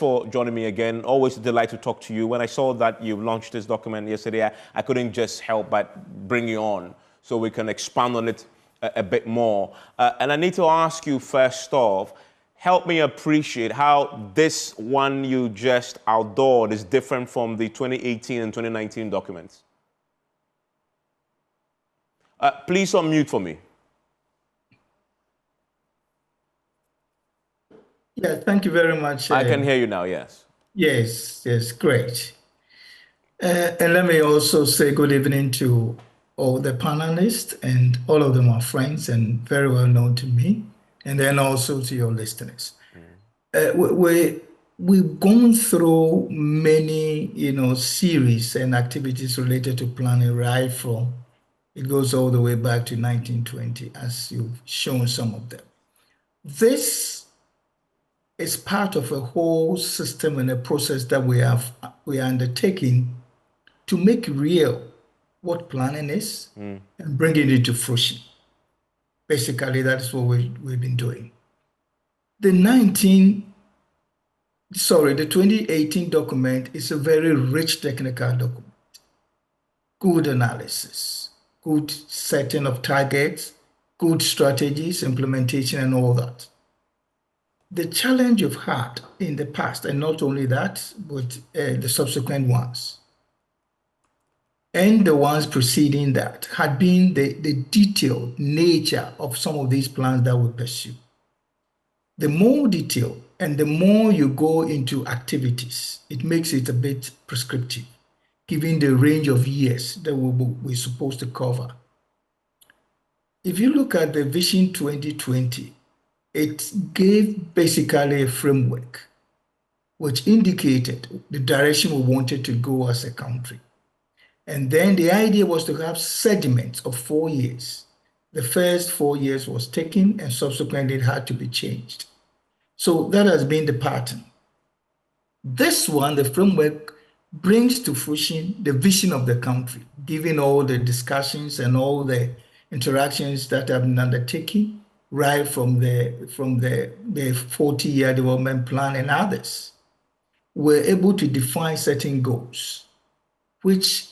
for joining me again. Always a delight to talk to you. When I saw that you launched this document yesterday, I couldn't just help but bring you on so we can expand on it a bit more. And I need to ask you first off, help me appreciate how this one you just outdoored is different from the 2018 and 2019 documents. Please unmute for me. Yeah, thank you very much. I can hear you now, yes. Yes, great. And let me also say good evening to all the panelists, and all of them are friends and very well known to me, and then also to your listeners. We've gone through many, series and activities related to planning, right from, it goes all the way back to 1920, as you've shown some of them. This is part of a whole system and a process that we are undertaking to make real what planning is and bringing it to fruition. Basically, that's what we've been doing. The 2018 document is a very rich technical document. Good analysis, good setting of targets, good strategies, implementation, and all that. The challenge you've had in the past, and not only that, but the subsequent ones, and the ones preceding that, had been the detailed nature of some of these plans that we pursue. The more detail and the more you go into activities, it makes it a bit prescriptive, given the range of years that we're supposed to cover. If you look at the Vision 2020, it gave basically a framework which indicated the direction we wanted to go as a country. And then the idea was to have segments of 4 years. The first 4 years was taken, and subsequently it had to be changed. So that has been the pattern. This one, the framework, brings to fruition the vision of the country, given all the discussions and all the interactions that have been undertaken, right from the 40-year development plan and others. We're able to define certain goals, which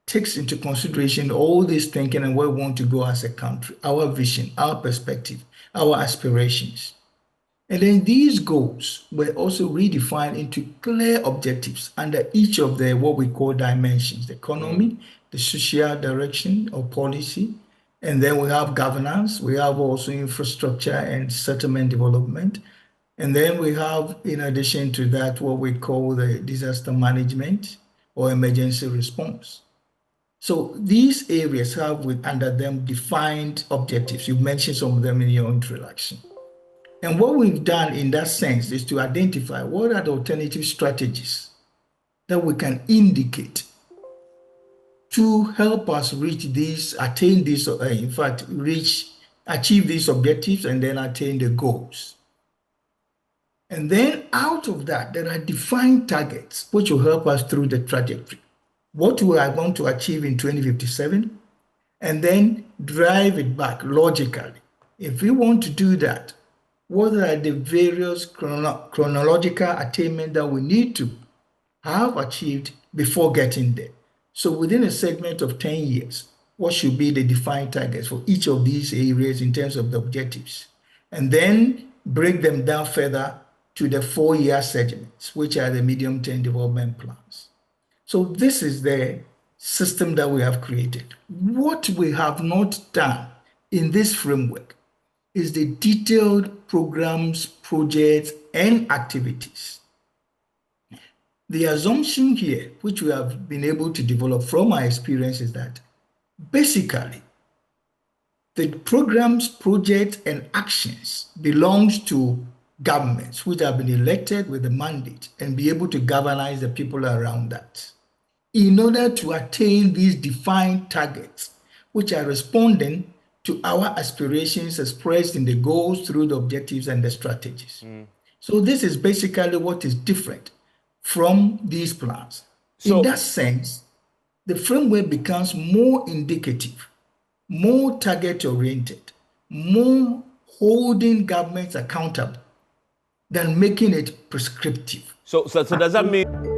takes into consideration all this thinking and where we want to go as a country, our vision, our perspective, our aspirations. And then these goals were also redefined into clear objectives under each of the what we call dimensions: the economy, the social direction or policy, and then we have governance, we have also infrastructure and settlement development. And then we have, in addition to that, what we call the disaster management or emergency response. So these areas have under them defined objectives. You mentioned some of them in your introduction. And what we've done in that sense is to identify what are the alternative strategies that we can indicate to help us achieve these objectives and then attain the goals. And then out of that, there are defined targets which will help us through the trajectory. What we are going to achieve in 2057, and then drive it back logically. If we want to do that, what are the various chronological attainment that we need to have achieved before getting there? So within a segment of 10 years, what should be the defined targets for each of these areas in terms of the objectives? And then break them down further to the 4-year segments, which are the medium-term development plans. So this is the system that we have created. What we have not done in this framework is the detailed programs, projects, and activities. The assumption here, which we have been able to develop from our experience, is that basically the programs, projects, and actions belongs to governments which have been elected with a mandate and be able to governize the people around that in order to attain these defined targets, which are responding to our aspirations expressed in the goals through the objectives and the strategies. So this is basically what is different from these plans. So, in that sense, the framework becomes more indicative, more target-oriented, more holding governments accountable than making it prescriptive. So does that mean